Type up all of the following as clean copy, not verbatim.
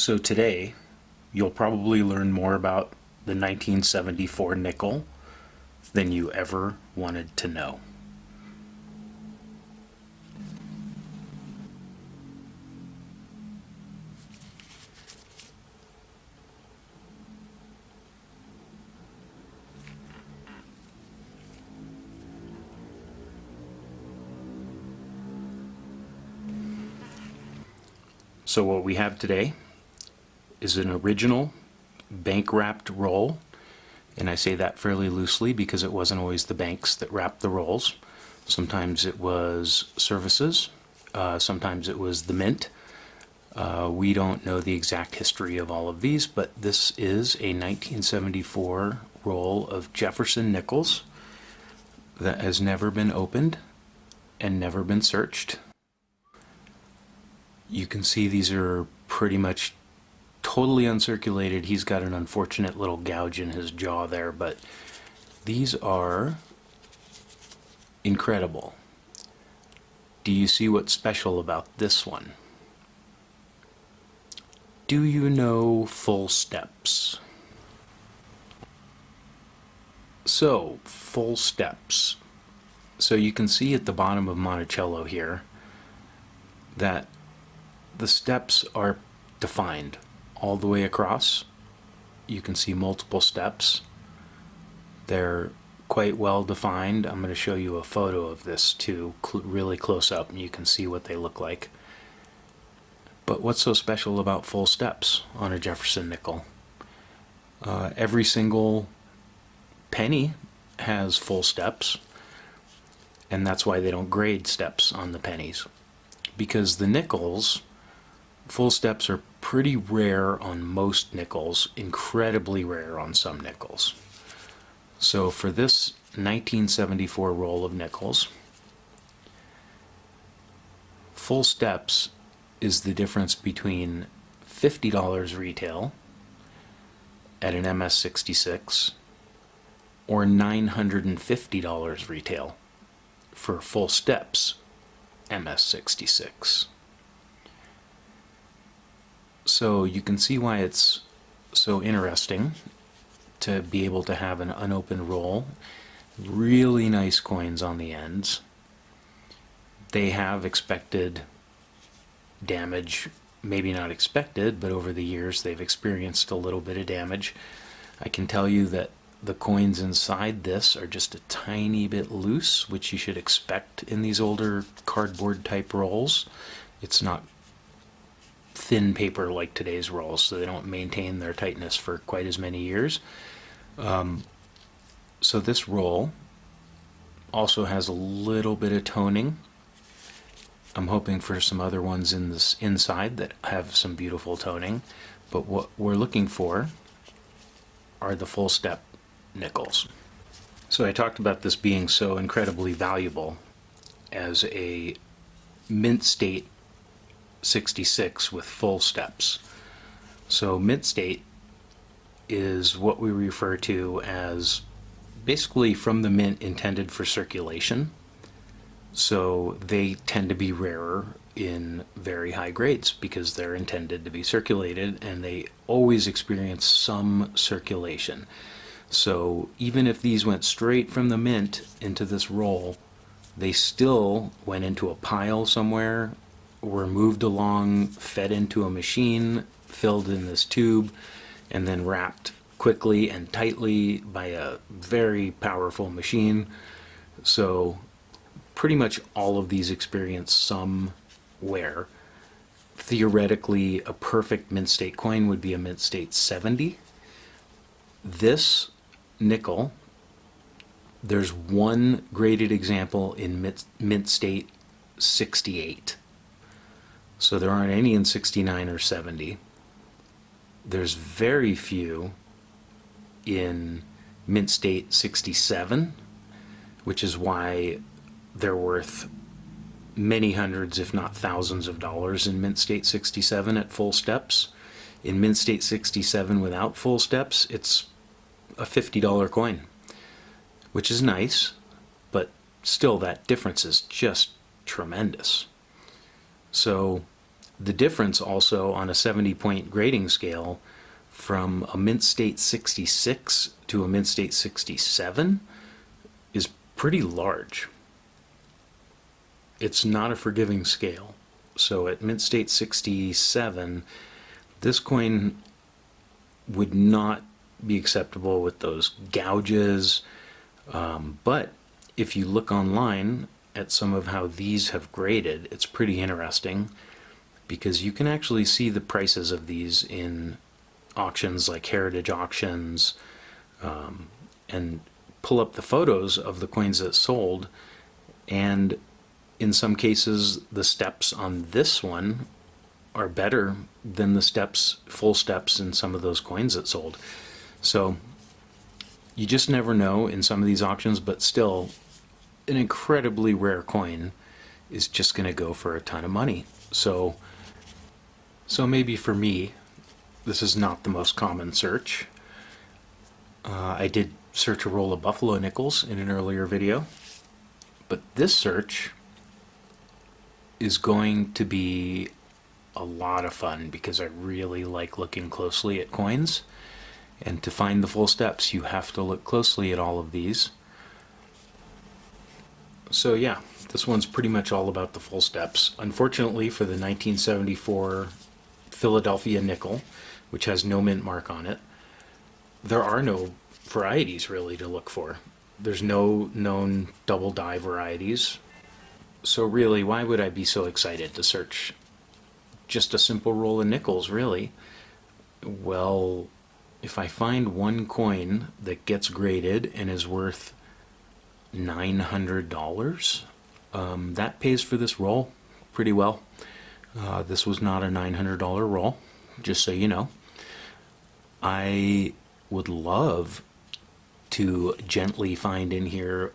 So today, you'll probably learn more about the 1974 nickel than you ever wanted to know. So what we have today is an original bank-wrapped roll, and I say that fairly loosely because it wasn't always the banks that wrapped the rolls. Sometimes it was services, sometimes it was the mint. We don't know the exact history of all of these, but this is a 1974 roll of Jefferson Nickels that has never been opened and never been searched. You can see these are pretty much totally uncirculated. He's got an unfortunate little gouge in his jaw there, but these are incredible. Do you see what's special about this one? Do you know full steps? So, full steps. So you can see at the bottom of Monticello here that the steps are defined all the way across. You can see multiple steps. They're quite well defined. I'm going to show you a photo of this too, really close up, and you can see what they look like. But what's so special about full steps on a Jefferson nickel? Every single penny has full steps, and that's why they don't grade steps on the pennies. Because the nickels, full steps are pretty rare on most nickels, incredibly rare on some nickels. So for this 1974 roll of nickels, full steps is the difference between $50 retail at an MS66 or $950 retail for full steps MS66. So you can see why it's so interesting to be able to have an unopened roll. Really nice coins on the ends. They have expected damage, maybe not expected, but over the years they've experienced a little bit of damage. I can tell you that the coins inside this are just a tiny bit loose, which you should expect in these older cardboard type rolls. It's not thin paper like today's rolls, so they don't maintain their tightness for quite as many years. So this roll also has a little bit of toning. I'm hoping for some other ones in this inside that have some beautiful toning, but what we're looking for are the full step nickels. So I talked about this being so incredibly valuable as a mint state 66 with full steps. So mint state is what we refer to as basically from the mint intended for circulation. So they tend to be rarer in very high grades because they're intended to be circulated, and they always experience some circulation. So even if these went straight from the mint into this roll, they still went into a pile somewhere, were moved along, fed into a machine, filled in this tube, and then wrapped quickly and tightly by a very powerful machine. So pretty much all of these experience some wear. Theoretically, a perfect mint state coin would be a mint state 70. This nickel, there's one graded example in mint state 68. So there aren't any in 69 or 70. There's very few in mint state 67, which is why they're worth many hundreds, if not thousands of dollars in mint state 67 at full steps. In mint state 67 without full steps, it's a $50 coin, which is nice, but still that difference is just tremendous. So the difference also on a 70-point grading scale from a mint state 66 to a mint state 67 is pretty large. It's not a forgiving scale. So at mint state 67, this coin would not be acceptable with those gouges. But if you look online at some of how these have graded, it's pretty interesting because you can actually see the prices of these in auctions like heritage auctions, and pull up the photos of the coins that sold, and in some cases the steps on this one are better than the steps, full steps, in some of those coins that sold. So you just never know in some of these auctions, but still an incredibly rare coin is just going to go for a ton of money. So maybe for me this is not the most common search. I did search a roll of buffalo nickels in an earlier video, but this search is going to be a lot of fun because I really like looking closely at coins, and to find the full steps you have to look closely at all of these. So yeah, this one's pretty much all about the full steps. Unfortunately for the 1974 Philadelphia nickel, which has no mint mark on it, there are no varieties really to look for. There's no known double die varieties. So really, why would I be so excited to search just a simple roll of nickels, really? Well, if I find one coin that gets graded and is worth $900, that pays for this roll pretty well. This was not a $900 roll, just so you know. I would love to gently find in here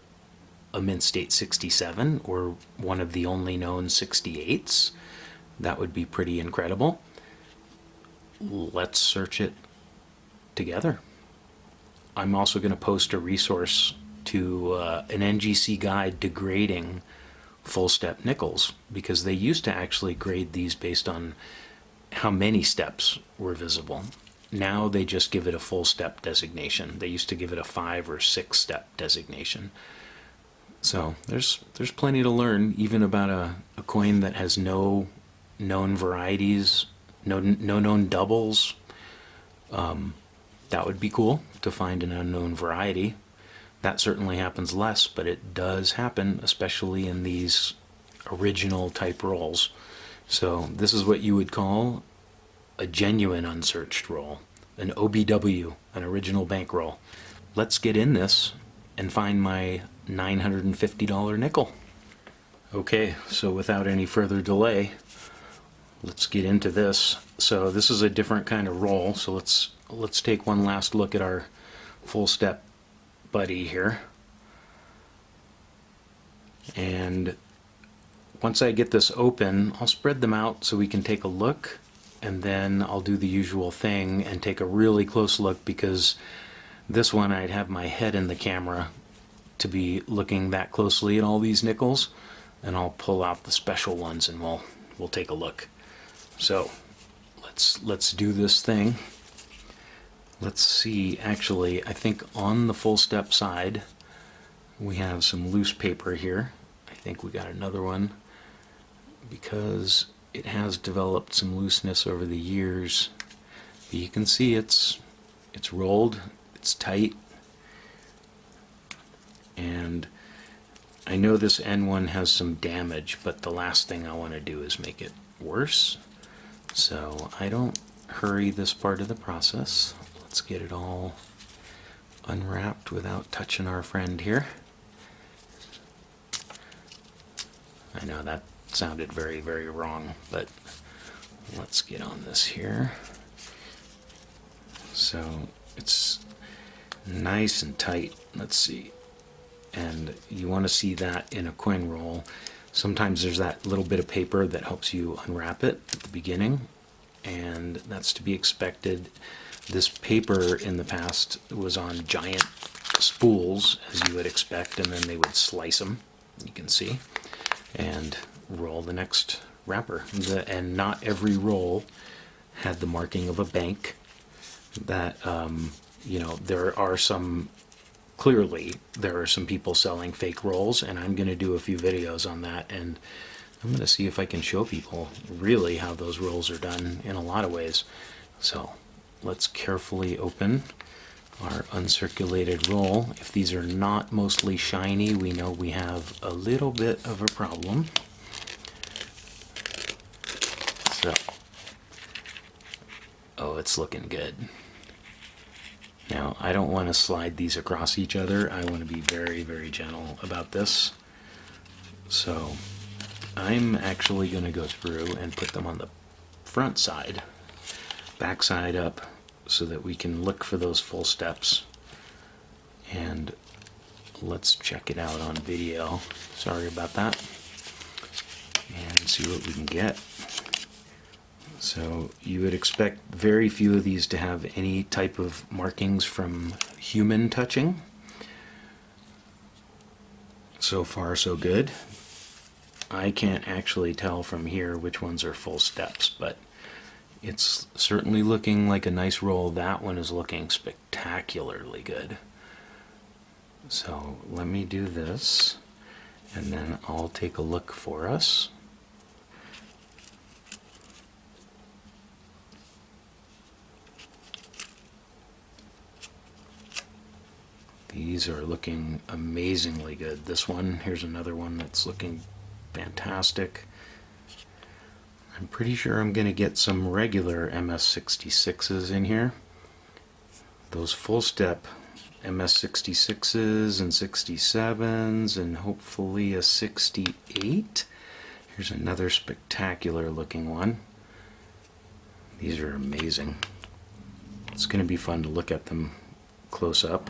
a mint state 67 or one of the only known 68s. That would be pretty incredible. Let's search it together. I'm also going to post a resource to an NGC guide to grading full step nickels, because they used to actually grade these based on how many steps were visible. Now they just give it a full step designation. They used to give it a 5 or 6 step designation. So there's plenty to learn, even about a coin that has no known varieties, no known doubles. That would be cool to find an unknown variety. That certainly happens less, but it does happen, especially in these original type rolls. So this is what you would call a genuine unsearched roll, an OBW, an original bankroll. Let's get in this and find my $950 nickel. Okay, so without any further delay, let's get into this. So this is a different kind of roll, so let's take one last look at our full step buddy here. And once I get this open, I'll spread them out so we can take a look, and then I'll do the usual thing and take a really close look, because this one I'd have my head in the camera to be looking that closely at all these nickels, and I'll pull out the special ones and we'll take a look. So let's do this thing. Let's see, actually, I think on the full step side we have some loose paper here. I think we got another one because it has developed some looseness over the years. But you can see it's rolled, it's tight, and I know this N1 has some damage, but the last thing I want to do is make it worse. So I don't hurry this part of the process. Let's get it all unwrapped without touching our friend here. I know that sounded very, very wrong, but let's get on this here. So it's nice and tight. Let's see. And you want to see that in a coin roll. Sometimes there's that little bit of paper that helps you unwrap it at the beginning, and that's to be expected. This paper in the past was on giant spools, as you would expect, and then they would slice them, you can see, and roll the next wrapper. And not every roll had the marking of a bank. That, you know, there are some, clearly, there are some people selling fake rolls, and I'm going to do a few videos on that, and I'm going to see if I can show people really how those rolls are done in a lot of ways. So let's carefully open our uncirculated roll. If these are not mostly shiny, we know we have a little bit of a problem. So, oh, it's looking good. Now, I don't want to slide these across each other. I want to be very, very gentle about this. So I'm actually going to go through and put them on the front side, back side up, so that we can look for those full steps. And let's check it out on video. Sorry about that. And see what we can get. So you would expect very few of these to have any type of markings from human touching. So far, so good. I can't actually tell from here which ones are full steps, but it's certainly looking like a nice roll. That one is looking spectacularly good. So let me do this, and then I'll take a look for us. These are looking amazingly good. This one, here's another one that's looking fantastic. I'm pretty sure I'm going to get some regular MS66s in here. Those full step MS66s and 67s, and hopefully a 68. Here's another spectacular looking one. These are amazing. It's going to be fun to look at them close up.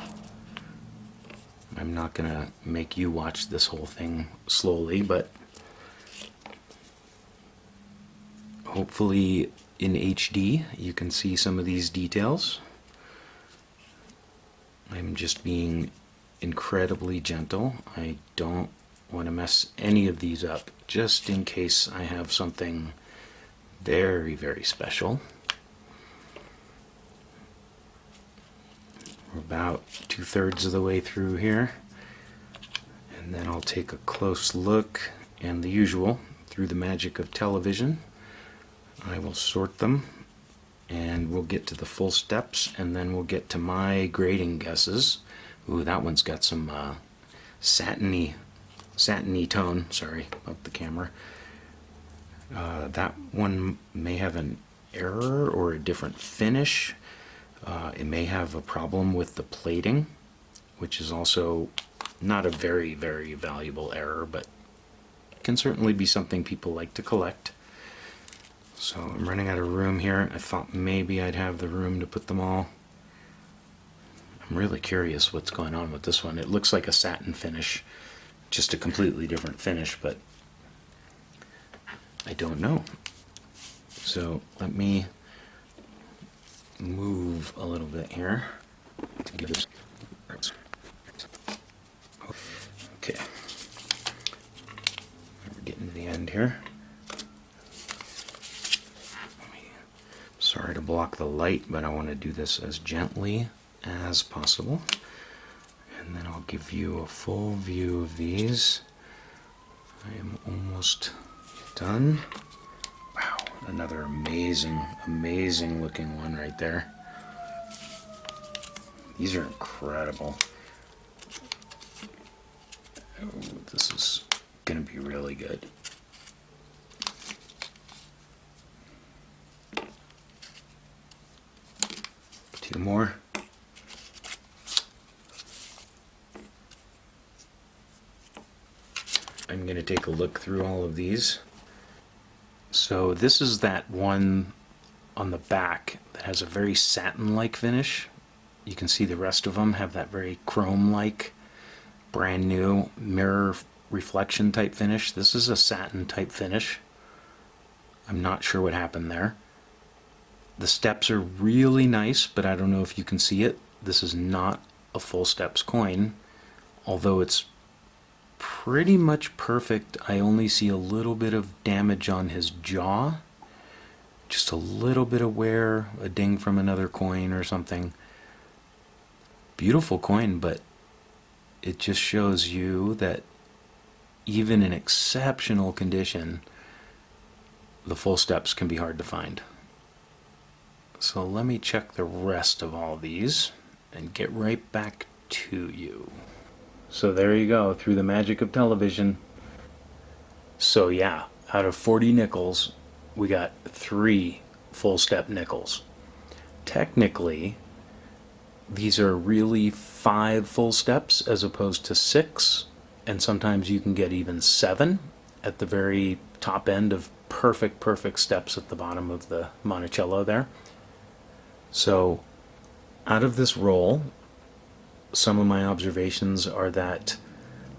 I'm not going to make you watch this whole thing slowly, but hopefully in HD you can see some of these details. I'm just being incredibly gentle. I don't want to mess any of these up, just in case I have something very, very special. We're about 2/3 of the way through here, and then I'll take a close look, and the usual, through the magic of television, I will sort them, and we'll get to the full steps, and then we'll get to my grading guesses. Ooh, that one's got some satiny tone. Sorry about the camera. That one may have an error or a different finish. It may have a problem with the plating, which is also not a very, very valuable error, but can certainly be something people like to collect. So I'm running out of room here. I thought maybe I'd have the room to put them all. I'm really curious what's going on with this one. It looks like a satin finish, just a completely different finish, but I don't know. So let me move a little bit here to give this. Okay, we're getting to the end here. Sorry to block the light, but I want to do this as gently as possible, and then I'll give you a full view of these. I am almost done. Wow, another amazing looking one right there. These are incredible. Oh, this is gonna be really good. Two more. I'm going to take a look through all of these. So this is that one on the back that has a very satin-like finish. You can see the rest of them have that very chrome-like, brand new mirror reflection type finish. This is a satin type finish. I'm not sure what happened there. The steps are really nice, but I don't know if you can see it. This is not a full steps coin, although it's pretty much perfect. I only see a little bit of damage on his jaw. Just a little bit of wear, a ding from another coin or something. Beautiful coin, but it just shows you that even in exceptional condition, the full steps can be hard to find. So let me check the rest of all these and get right back to you. So there you go, through the magic of television. So yeah, out of 40 nickels, we got 3 full step nickels. Technically, these are really 5 full steps as opposed to 6, and sometimes you can get even 7 at the very top end of perfect steps at the bottom of the Monticello there. So out of this roll, some of my observations are that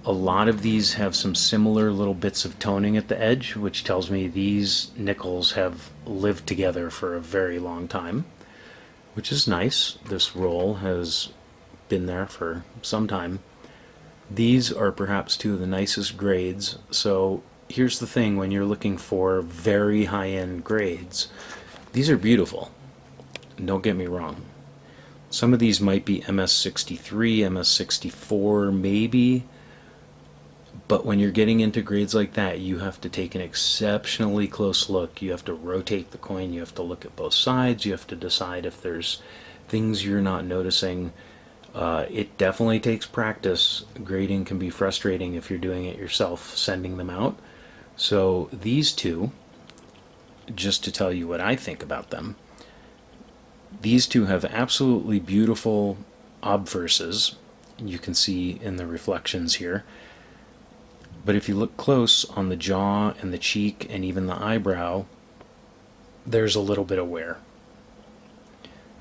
a lot of these have some similar little bits of toning at the edge, which tells me these nickels have lived together for a very long time, which is nice. This roll has been there for some time. These are perhaps 2 of the nicest grades. So here's the thing, when you're looking for very high-end grades, these are beautiful. Don't get me wrong. Some of these might be MS63, MS64 maybe, but when you're getting into grades like that, you have to take an exceptionally close look. You have to rotate the coin, you have to look at both sides, you have to decide if there's things you're not noticing. It definitely takes practice. Grading can be frustrating if you're doing it yourself, sending them out. So these 2, just to tell you what I think about them, these 2 have absolutely beautiful obverses. You can see in the reflections here. But if you look close on the jaw and the cheek and even the eyebrow, there's a little bit of wear.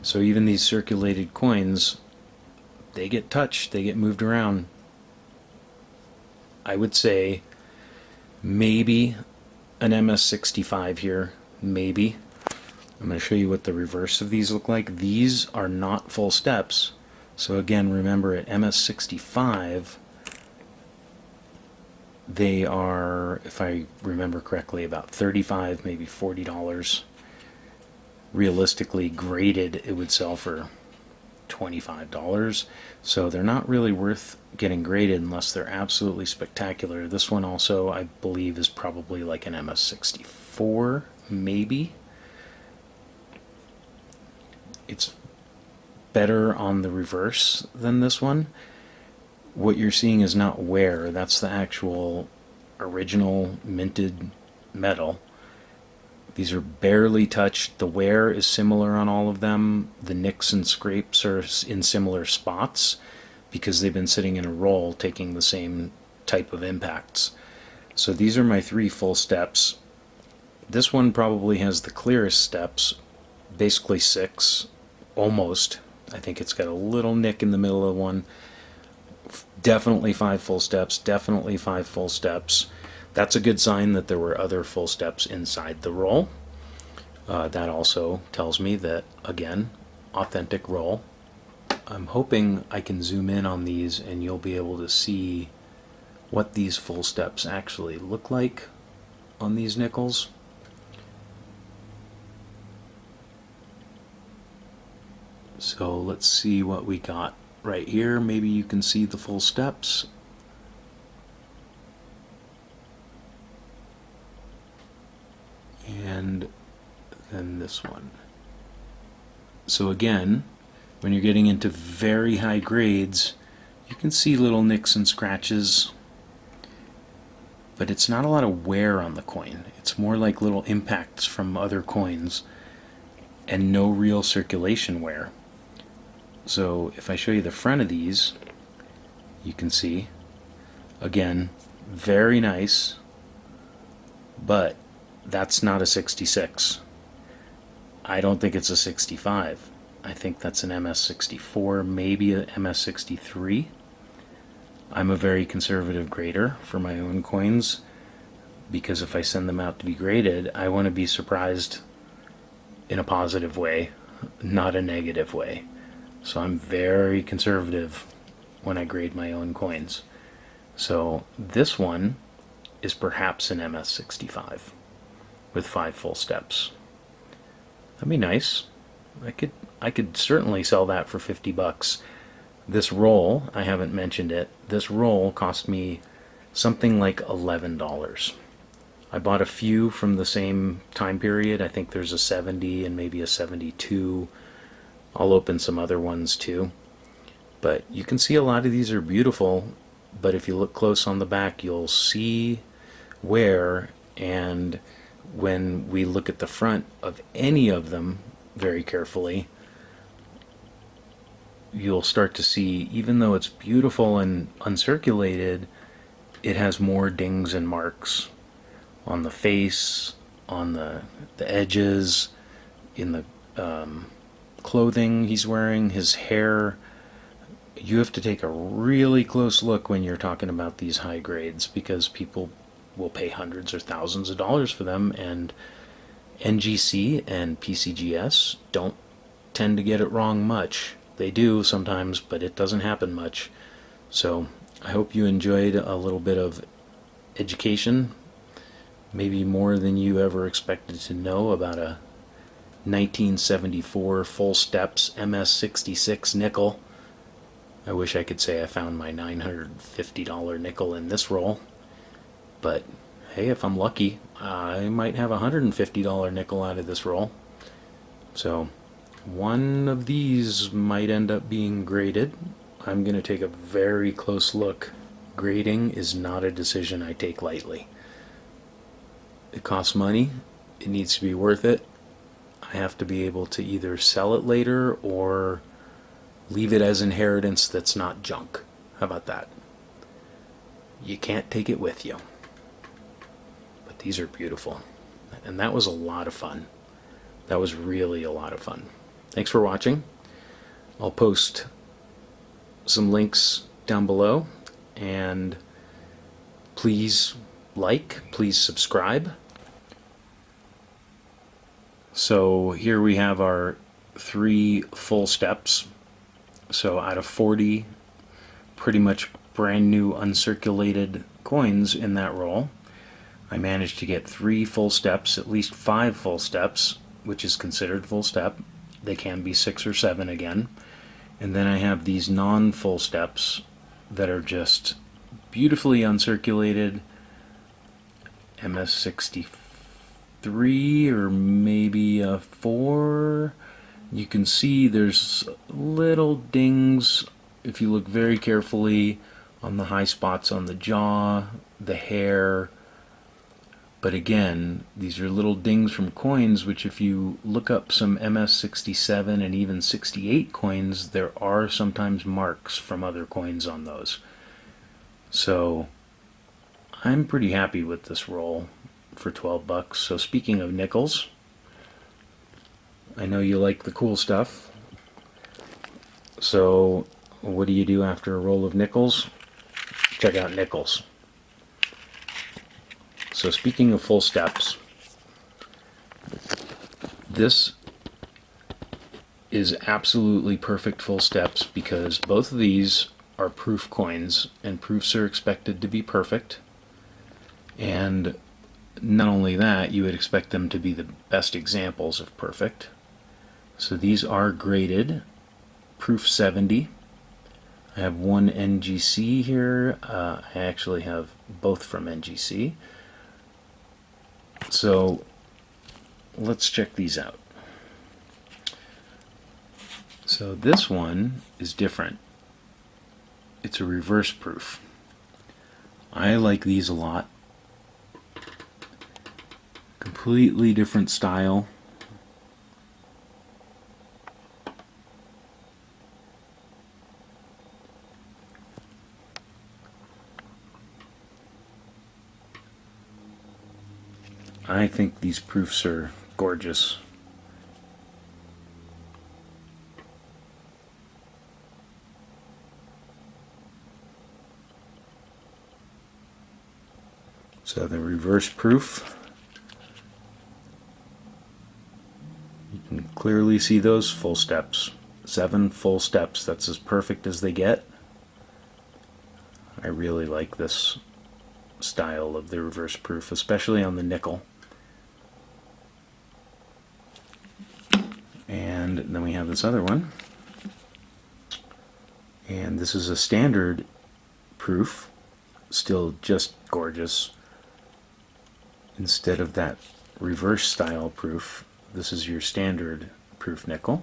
So even these circulated coins, they get touched, they get moved around. I would say maybe an MS65 here, maybe. I'm going to show you what the reverse of these look like. These are not full steps. So again, remember at MS65, they are, if I remember correctly, about $35, maybe $40. Realistically, graded, it would sell for $25. So they're not really worth getting graded unless they're absolutely spectacular. This one also, I believe, is probably like an MS64, maybe. It's better on the reverse than this one. What you're seeing is not wear, that's the actual original minted metal. These are barely touched. The wear is similar on all of them. The nicks and scrapes are in similar spots because they've been sitting in a roll taking the same type of impacts. So these are my 3 full steps. This one probably has the clearest steps, basically 6. Almost. I think it's got a little nick in the middle of one. Definitely 5 full steps, definitely 5 full steps. That's a good sign that there were other full steps inside the roll. That also tells me that, again, authentic roll. I'm hoping I can zoom in on these and you'll be able to see what these full steps actually look like on these nickels. So let's see what we got right here. Maybe you can see the full steps. And then this one. So again, when you're getting into very high grades, you can see little nicks and scratches, but it's not a lot of wear on the coin. It's more like little impacts from other coins and no real circulation wear. So if I show you the front of these, you can see, again, very nice, but that's not a 66. I don't think it's a 65. I think that's an MS64, maybe a MS63. I'm a very conservative grader for my own coins because if I send them out to be graded, I want to be surprised in a positive way, not a negative way. So I'm very conservative when I grade my own coins. So this one is perhaps an MS65 with 5 full steps. That'd be nice. I could certainly sell that for 50 bucks. This roll, I haven't mentioned it, this roll cost me something like $11. I bought a few from the same time period. I think there's a 70 and maybe a 72. I'll open some other ones too. But you can see a lot of these are beautiful, but if you look close on the back, you'll see wear, and when we look at the front of any of them very carefully, you'll start to see, even though it's beautiful and uncirculated, it has more dings and marks on the face, on the edges, in the clothing he's wearing, his hair. You have to take a really close look when you're talking about these high grades, because people will pay hundreds or thousands of dollars for them, and NGC and PCGS don't tend to get it wrong much. They do sometimes, but it doesn't happen much. So I hope you enjoyed a little bit of education, maybe more than you ever expected to know about a 1974 full steps MS66 nickel. I wish I could say I found my $950 nickel in this roll, but hey, if I'm lucky, I might have a $150 nickel out of this roll. So one of these might end up being graded. I'm going to take a very close look. Grading is not a decision I take lightly. It costs money. It needs to be worth it. I have to be able to either sell it later or leave it as inheritance that's not junk. How about that? You can't take it with you. But these are beautiful. And that was a lot of fun. That was really a lot of fun. Thanks for watching. I'll post some links down below, and please like, please subscribe. So here we have our 3 full steps. So out of 40 pretty much brand new uncirculated coins in that roll, I managed to get 3 full steps, at least 5 full steps, which is considered full step. They can be 6 or 7 again. And then I have these non-full steps that are just beautifully uncirculated, MS63 or maybe a 4. You can see there's little dings, if you look very carefully, on the high spots on the jaw, the hair. But again, these are little dings from coins, which if you look up some MS67 and even 68 coins, there are sometimes marks from other coins on those. So I'm pretty happy with this roll for 12 bucks. So speaking of nickels, I know you like the cool stuff. So what do you do after a roll of nickels? Check out nickels. So speaking of full steps, this is absolutely perfect full steps, because both of these are proof coins, and proofs are expected to be perfect. And not only that, you would expect them to be the best examples of perfect. So these are graded proof 70. I have one NGC here. I actually have both from NGC. So let's check these out. So this one is different. It's a reverse proof. I like these a lot. Completely different style. I think these proofs are gorgeous. So the reverse proof, you can clearly see those full steps. 7 full steps, that's as perfect as they get. I really like this style of the reverse proof, especially on the nickel. And then we have this other one, and this is a standard proof, still just gorgeous. Instead of that reverse style proof, this is your standard proof nickel.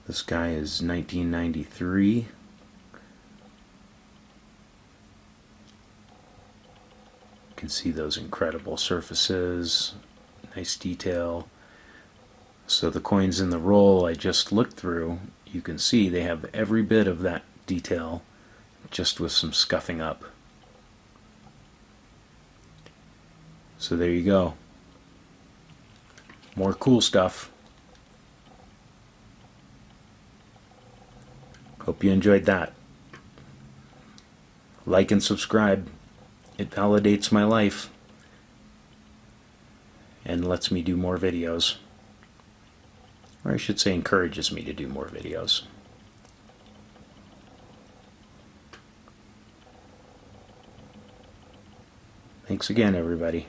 This guy is 1993. You can see those incredible surfaces, nice detail. So the coins in the roll I just looked through, you can see they have every bit of that detail, just with some scuffing up. So there you go. More cool stuff. Hope you enjoyed that. Like and subscribe. It validates my life and lets me do more videos. Or I should say encourages me to do more videos. Thanks again, everybody.